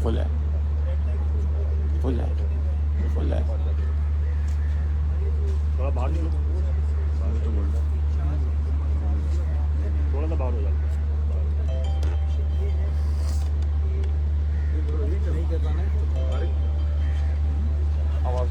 فل ہے فل ہے فل ہے. تھوڑا باہر نکلو, تھوڑا سا باہر ہو جاتا آواز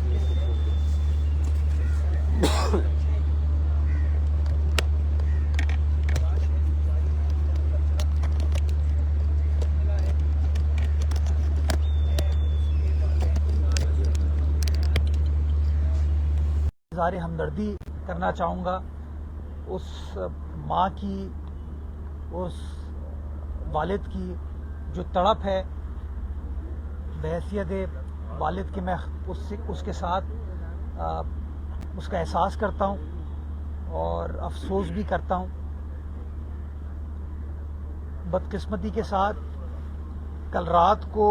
اظہار ہمدردی کرنا چاہوں گا اس ماں کی, اس والد کی جو تڑپ ہے. بحیثیت والد کے میں اس کے ساتھ اس کا احساس کرتا ہوں اور افسوس بھی کرتا ہوں. بدقسمتی کے ساتھ کل رات کو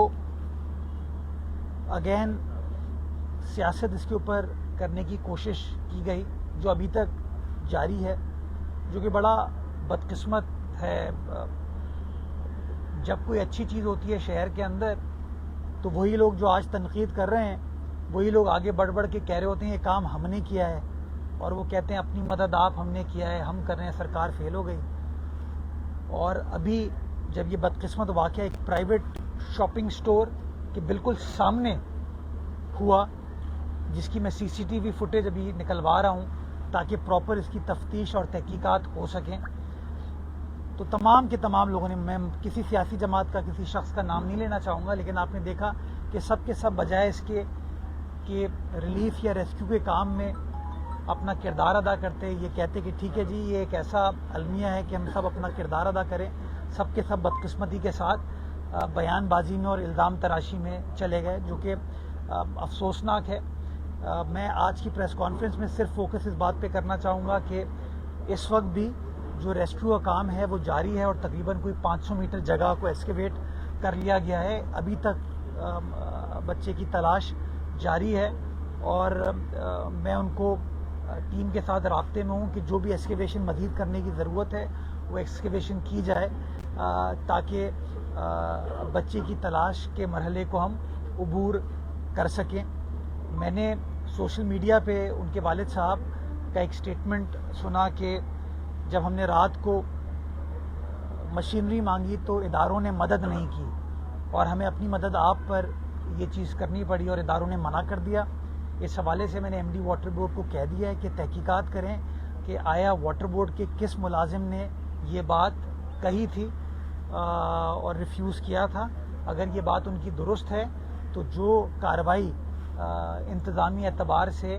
اگین سیاست اس کے اوپر کرنے کی کوشش کی گئی, جو ابھی تک جاری ہے, جو کہ بڑا بدقسمت ہے. جب کوئی اچھی چیز ہوتی ہے شہر کے اندر تو وہی لوگ جو آج تنقید کر رہے ہیں وہی لوگ آگے بڑھ بڑھ کے کہہ رہے ہوتے ہیں یہ کام ہم نے کیا ہے, اور وہ کہتے ہیں اپنی مدد آپ ہم نے کیا ہے, ہم کر رہے ہیں, سرکار فیل ہو گئی. اور ابھی جب یہ بدقسمت واقعہ ایک پرائیویٹ شاپنگ سٹور کے بالکل سامنے ہوا, جس کی میں سی ٹی وی فوٹیج ابھی نکلوا رہا ہوں تاکہ پراپر اس کی تفتیش اور تحقیقات ہو سکیں, تو تمام کے تمام لوگوں نے, میں کسی سیاسی جماعت کا کسی شخص کا نام نہیں لینا چاہوں گا, لیکن آپ نے دیکھا کہ سب کے سب بجائے اس کے کہ ریلیف یا ریسکیو کے کام میں اپنا کردار ادا کرتے, یہ کہتے کہ ٹھیک ہے جی یہ ایک ایسا المیہ ہے کہ ہم سب اپنا کردار ادا کریں, سب کے سب بدقسمتی کے ساتھ بیان بازی میں اور الزام تراشی میں چلے گئے, جو کہ افسوسناک ہے. میں آج کی پریس کانفرنس میں صرف فوکس اس بات پہ کرنا چاہوں گا کہ اس وقت بھی جو ریسکیو کا کام ہے وہ جاری ہے, اور تقریباً کوئی 500 میٹر جگہ کو ایکسکیویٹ کر لیا گیا ہے. ابھی تک بچے کی تلاش جاری ہے, اور میں ان کو ٹیم کے ساتھ رابطے میں ہوں کہ جو بھی ایکسکیویشن مزید کرنے کی ضرورت ہے وہ ایکسکیویشن کی جائے, تاکہ بچے کی تلاش کے مرحلے کو ہم عبور کر سکیں. میں نے سوشل میڈیا پہ ان کے والد صاحب کا ایک سٹیٹمنٹ سنا کہ جب ہم نے رات کو مشینری مانگی تو اداروں نے مدد نہیں کی, اور ہمیں اپنی مدد آپ پر یہ چیز کرنی پڑی اور اداروں نے منع کر دیا. اس حوالے سے میں نے ایم ڈی واٹر بورڈ کو کہہ دیا ہے کہ تحقیقات کریں کہ آیا واٹر بورڈ کے کس ملازم نے یہ بات کہی تھی اور ریفیوز کیا تھا. اگر یہ بات ان کی درست ہے تو جو کارروائی انتظامی اعتبار سے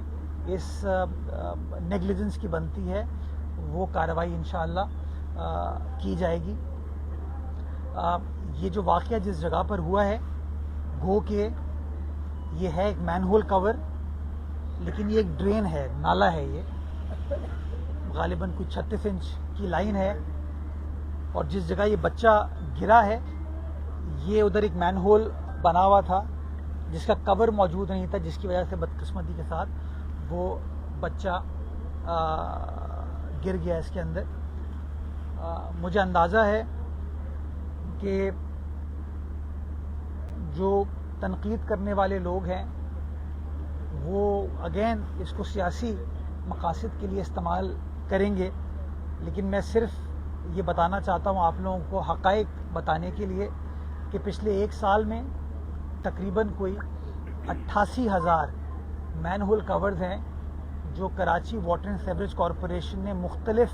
اس نیگلیجنس کی بنتی ہے وہ کارروائی انشاءاللہ کی جائے گی. یہ جو واقعہ جس جگہ پر ہوا ہے گو کہ یہ ہے ایک مین ہول کور, لیکن یہ ایک ڈرین ہے, نالا ہے, یہ غالباً کچھ 36 انچ کی لائن ہے, اور جس جگہ یہ بچہ گرا ہے یہ ادھر ایک مین ہول بنا ہوا تھا جس کا کور موجود نہیں تھا, جس کی وجہ سے بدقسمتی کے ساتھ وہ بچہ گر گیا اس کے اندر. مجھے اندازہ ہے کہ جو تنقید کرنے والے لوگ ہیں وہ اگین اس کو سیاسی مقاصد کے لیے استعمال کریں گے, لیکن میں صرف یہ بتانا چاہتا ہوں آپ لوگوں کو حقائق بتانے کے لیے کہ پچھلے ایک سال میں تقریباً کوئی 88,000 مین ہول کورز ہیں جو Karachi water and sewerage corporation نے مختلف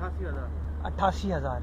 88,000। 88,000।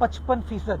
55%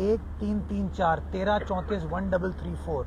1334 1334 1334,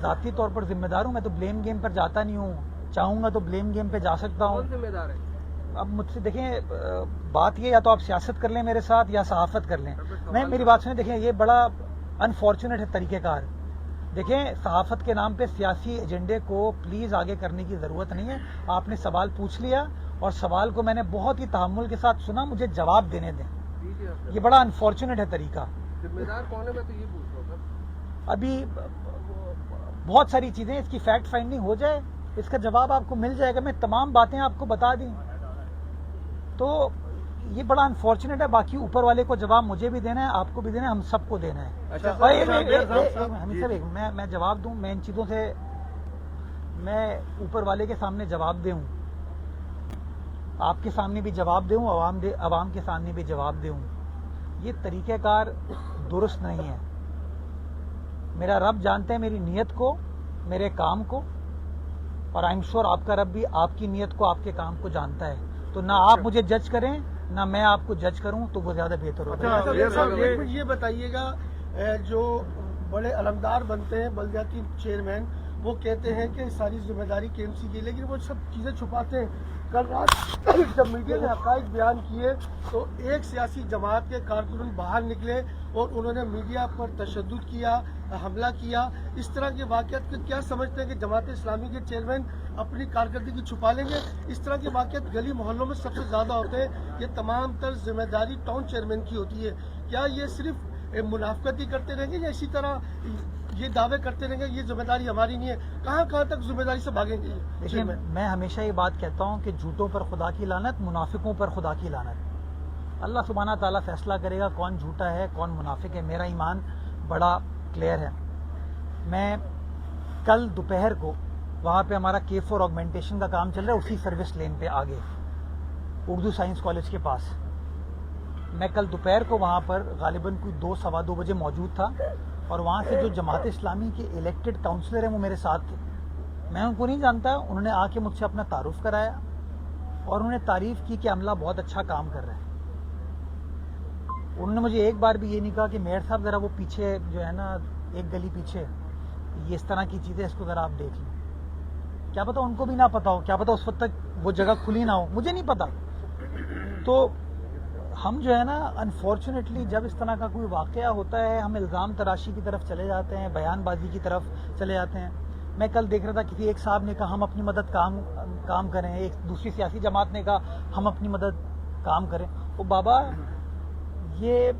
ذاتی طور پر ذمہ دار ہوں. میں تو بلیم گیم پر جاتا نہیں ہوں. چاہوں گا تو بلیم گیم پہ جا سکتا ہوں. کون ذمہ دار ہے؟ اب مجھ سے دیکھیں بات یہ یا تو آپ سیاست کر لیں میرے ساتھ یا صحافت کر لیں. میں میری بات سنیں, دیکھیں یہ بڑا انفارچونیٹ ہے طریقہ کار. دیکھیں صحافت کے نام پہ سیاسی ایجنڈے کو پلیز آگے کرنے کی ضرورت نہیں ہے. آپ نے سوال پوچھ لیا اور سوال کو میں نے بہت ہی تحمل کے ساتھ سنا, مجھے جواب دینے دیں. یہ بڑا انفارچونیٹ ہے طریقہ. ذمہ دار کون ہے میں تو یہ پوچھ رہا ہوں سر. ابھی بہت ساری چیزیں, اس کی فیکٹ فائنڈنگ ہو جائے, اس کا جواب آپ کو مل جائے گا. میں تمام باتیں آپ کو بتا دیں تو یہ بڑا انفارچونیٹ ہے. باقی اوپر والے کو جواب مجھے بھی دینا ہے, آپ کو بھی دینا ہے, ہم سب کو دینا ہے. حمید صاحب میں جواب دوں, میں ان چیزوں سے میں اوپر والے کے سامنے جواب دوں, آپ کے سامنے بھی جواب دوں, عوام کے سامنے بھی جواب دوں. یہ طریقہ کار درست نہیں ہے. میرا رب جانتے ہیں میری نیت کو, میرے کام کو, اور آئی ایم شور آپ کا رب بھی آپ کی نیت کو, آپ کے کام کو جانتا ہے. تو نہ آپ مجھے جج کریں نہ میں آپ کو جج کروں, تو وہ زیادہ بہتر ہوگا. یہ بتائیے گا, جو بڑے علمدار بنتے ہیں بلدیاتی چیئرمین, وہ کہتے ہیں کہ ساری ذمہ داری کے ایم سی کی, لیکن وہ سب چیزیں چھپاتے ہیں. کل رات جب میڈیا نے حقائق بیان کیے تو ایک سیاسی جماعت کے کارکن باہر نکلے اور انہوں نے میڈیا پر تشدد کیا, حملہ کیا. اس طرح کے واقعات کو کیا سمجھتے ہیں کہ جماعت اسلامی کے چیئرمین اپنی کارکردگی چھپا لیں گے؟ اس طرح کے واقعات گلی محلوں میں سب سے زیادہ ہوتے ہیں. یہ تمام تر ذمہ داری ٹاؤن چیئرمین کی ہوتی ہے. کیا یہ صرف منافقت ہی کرتے رہیں گے یا اسی طرح یہ دعوے کرتے رہیں گے یہ ذمہ داری ہماری نہیں ہے؟ کہاں تک ذمہ داری سے بھاگیں گے؟ دیکھیے میں ہمیشہ یہ بات کہتا ہوں کہ جھوٹوں پر خدا کی لعنت, منافقوں پر خدا کی لعنت. اللہ سبحانہ تعالیٰ فیصلہ کرے گا کون جھوٹا ہے کون منافق ہے. میرا ایمان بڑا کلیئر ہے. میں کل دوپہر کو وہاں پہ ہمارا K4 آگمنٹیشن کا کام چل رہا ہے, اسی سروس لین پہ آگے اردو سائنس کالج کے پاس. میں کل دوپہر کو وہاں پر غالباً کوئی 2-2:15 بجے موجود تھا, اور وہاں سے جو جماعت اسلامی کے الیکٹڈ کاؤنسلر ہیں وہ میرے ساتھ تھے. میں ان کو نہیں جانتا, انہوں نے آ کے مجھ سے اپنا تعارف کرایا اور انہوں نے تعریف کی کہ عملہ بہت اچھا کام کر رہا ہے. انہوں نے مجھے ایک بار بھی یہ نہیں کہا کہ میئر صاحب ذرا وہ پیچھے جو ہے نا ایک گلی پیچھے یہ اس طرح کی چیزیں, اس کو ذرا آپ دیکھ لیں. کیا پتا ان کو بھی نہ پتا ہو, کیا پتا اس وقت تک وہ جگہ کھلی نہ ہو, مجھے نہیں پتا. تو ہم جو ہے نا انفارچونیٹلی جب اس طرح کا کوئی واقعہ ہوتا ہے ہم الزام تراشی کی طرف چلے جاتے ہیں, بیان بازی کی طرف چلے جاتے ہیں. میں کل دیکھ رہا تھا کسی ایک صاحب نے کہا ہم اپنی مدد کام کریں, ایک دوسری سیاسی جماعت نے کہا ہم اپنی مدد کام کریں. وہ بابا یہ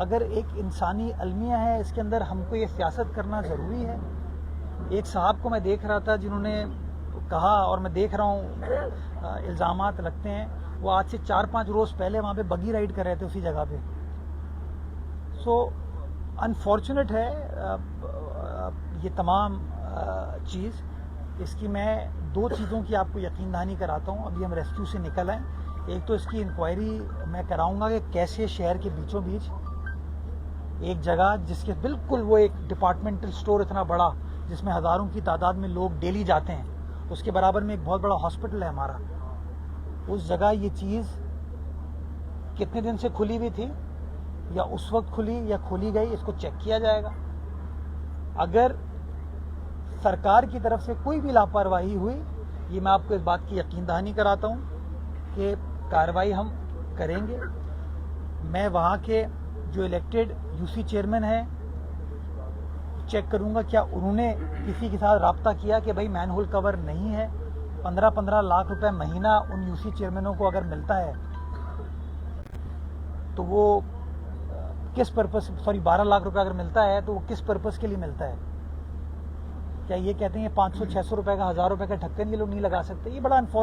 اگر ایک انسانی المیہ ہے اس کے اندر ہم کو یہ سیاست کرنا ضروری ہے. ایک صاحب کو میں دیکھ رہا تھا جنہوں نے کہا, اور میں دیکھ رہا ہوں الزامات لگتے ہیں, وہ آج سے 4-5 روز پہلے وہاں پہ بگی رائڈ کر رہے تھے اسی جگہ پہ. سو انفارچونیٹ ہے یہ تمام چیز. اس کی میں 2 چیزوں کی آپ کو یقین دہانی کراتا ہوں. ابھی ہم ریسکیو سے نکل آئے. ایک تو اس کی انکوائری میں کراؤں گا کہ کیسے شہر کے بیچوں بیچ ایک جگہ جس کے بالکل وہ ایک ڈپارٹمنٹل سٹور اتنا بڑا جس میں ہزاروں کی تعداد میں لوگ ڈیلی جاتے ہیں, اس کے برابر میں ایک بہت بڑا ہاسپٹل ہے ہمارا, اس جگہ یہ چیز کتنے دن سے کھلی ہوئی تھی یا اس وقت کھلی یا کھولی گئی, اس کو چیک کیا جائے گا. اگر سرکار کی طرف سے کوئی بھی لاپرواہی ہوئی, یہ میں آپ کو اس بات کی یقین دہانی کراتا ہوں کہ کارروائی ہم کریں گے. میں وہاں کے جو الیکٹڈ UC چیئرمین ہیں چیک کروں گا کیا انہوں نے کسی کے ساتھ رابطہ کیا کہ بھائی مین ہول کور نہیں ہے. 15 لاکھ روپے مہینہ ان UC چیئرمینوں کو اگر ملتا ہے تو وہ کس پرپس, 12 لاکھ روپے اگر ملتا ہے تو وہ کس پرپس کے لیے ملتا ہے؟ کیا یہ کہتے ہیں 500-600 روپے کا 1000 روپے کا ڈھکن یہ لوگ نہیں لگا سکتے؟ یہ بڑا